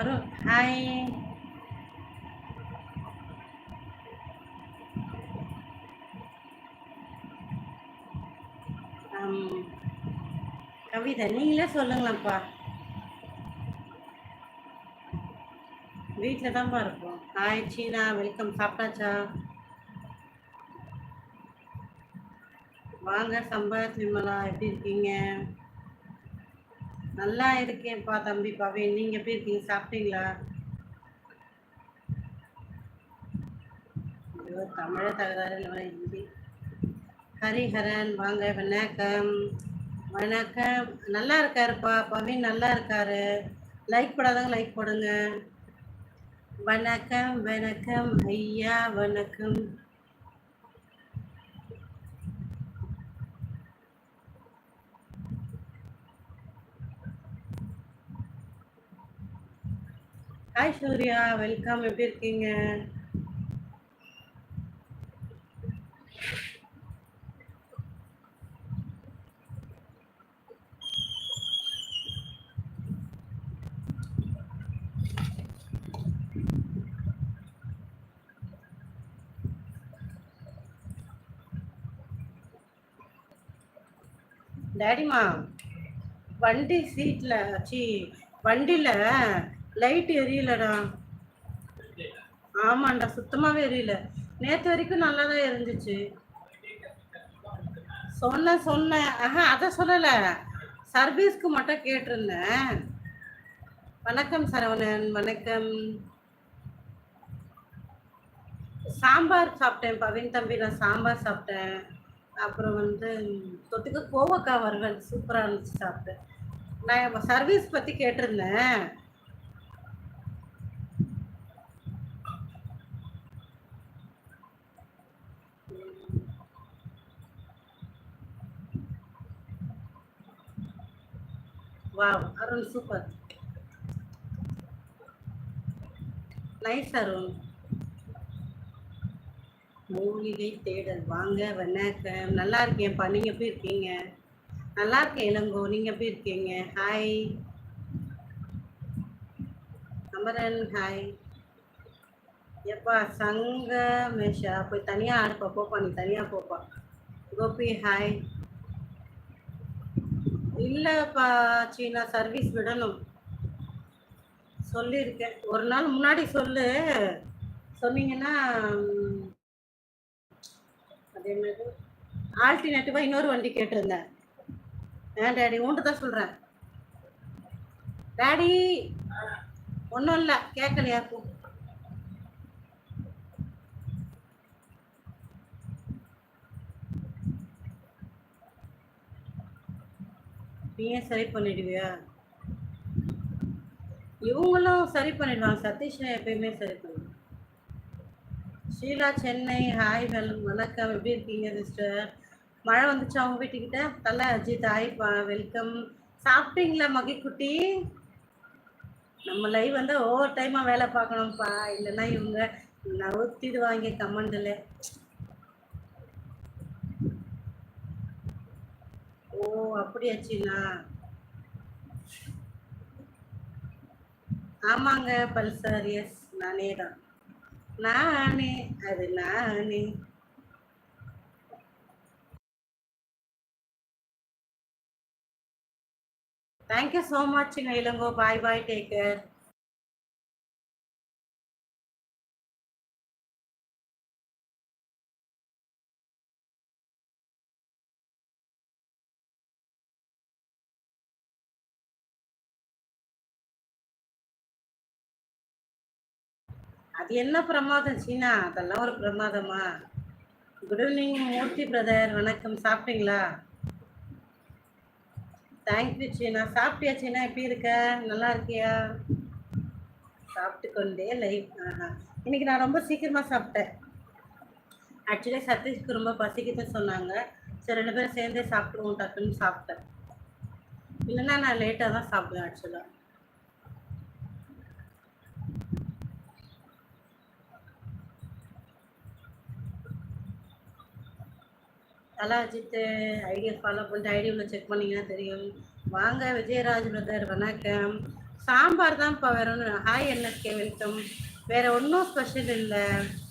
Arun hi. Kavitha நீங்களே சொல்லுங்களேன்ப்பா. வீட்டில் தான்ப்பா இருக்கோம். ஹாய் சீனா, வெல்கம். சாப்பிட்டாச்சா? வாங்க சம்பத் விமலா, எப்படி இருக்கீங்க? நல்லா இருக்கேன்ப்பா தம்பி பவேன். நீங்கள் எப்படி இருக்கீங்க? சாப்பிட்டீங்களா? ஐயோ தமிழ தகராறு இல்லை ஹிந்தி. ஹரிஹரன் வாங்க. வணக்கம் வணக்கம். நல்லா இருக்காருப்பா பவேன், நல்லா இருக்காரு. லைக் போடாதவங்க லைக் போடுங்க. வணக்கம் வணக்கம் ஐயா, வணக்கம். Hi Surya, welcome. எப்படி இருக்கீங்க? டேடிமா, வண்டி சீட்டில் சி வண்டியில் லைட் எரியலடா. ஆமாண்டா, சுத்தமாகவே எரியல. நேற்று வரைக்கும் நல்லா தான் இருந்துச்சு. சொன்னேன். அதை சொல்லலை. சர்வீஸ்க்கு மட்டும் கேட்டிருந்தேன். வணக்கம் சரவணன், வணக்கம். சாம்பார் சாப்பிட்டேன் பவின் தம்பி, நான் சாம்பார் சாப்பிட்டேன். அப்புறம் தொட்டுக்க கோவக்காய் வறுவல் சூப்பராக இருந்துச்சு, சாப்பிட்டேன். நான் சர்வீஸ் பற்றி கேட்டிருந்தேன். Wow Arun, super, nice Arun. மூலிகை தேடல் வாங்க. வணக்கம், நல்லா இருக்கேன்ப்பா. நீங்கள் எப்படி இருக்கீங்க? நல்லா இருக்கேன் இளங்கோ, நீங்கள் எப்படி இருக்கீங்க? Hi Amaran, hi. எப்பா சங்கமேஷா, போய் தனியாக ஆடுப்பா. போப்பா, நீ தனியாக போப்பா. கோபி ஹாய். இல்லைப்பா சீனா, சர்வீஸ் விடணும் சொல்லியிருக்கேன். ஒரு நாள் முன்னாடி சொன்னீங்கன்னா அது என்னது ஆல்டர்னேட்டிவாக இன்னொரு வண்டி கேட்டிருந்தேன். ஏன் டேடி, உன்ட்டு தான் சொல்கிறேன். டேடி ஒன்றும் இல்லை, கேட்கலையாக்கும். நீயே சரி பண்ணிடுவியா? இவங்களும் சரி பண்ணிடுவாங்க. சதீஷ் எப்பயுமே சரி பண்ணுவாங்க. ஷீலா சென்னை, ஹாய் வணக்கம். எப்படி இருக்கீங்க சிஸ்டர்? மழை வந்துச்சு அவங்க வீட்டுக்கிட்ட? தலை அஜித், ஹாய் வெல்கம். சாப்பிட்டீங்களா மகிக்குட்டி? நம்ம லைவ் ஒவ்வொரு டைமாக வேலை பார்க்கணும்ப்பா, இல்லைன்னா இவங்க நவுத்திடுவாங்க கமெண்டில். ஓ அப்படியாச்சுண்ணா. ஆமாங்க பல்சர், எஸ் நானே தான். நானே, அது நானே. தேங்க்யூ ஸோ மச்ங்க Ilango. Bye bye, take care. அது என்ன பிரமாதம் சீனா, அதெல்லாம் ஒரு பிரமாதமா? குட் ஈவினிங் மூர்த்தி பிரதர், வணக்கம். சாப்பிட்டீங்களா? தேங்க்யூ சீனா. சாப்பிட்டியா சீனா? எப்படி இருக்க? நல்லா இருக்கியா? சாப்பிட்டு கொண்டே லைவ். இன்னைக்கு நான் ரொம்ப சீக்கிரமாக சாப்பிட்டேன். ஆக்சுவலி சதீஷ்க்கு ரொம்ப பசிக்குதுன்னு சொன்னாங்க. சரி, 2 பேரும் சேர்ந்தே சாப்பிடுவோம் டக்குன்னு சாப்பிட்டேன். இல்லைன்னா நான் லேட்டாக தான் சாப்பிடுவேன் ஆக்சுவலாக. தலா அஜித் ஐடியா ஃபாலோ பண்ணிட்டு ஐடியாவில் செக் பண்ணிங்கன்னா தெரியும். வாங்க விஜயராஜ் பிரதர், வணக்கம். சாம்பார் தான்ப்பா, வேற ஒன்றும். Hi NSK, welcome. வேற ஒன்றும் ஸ்பெஷல் இல்லை.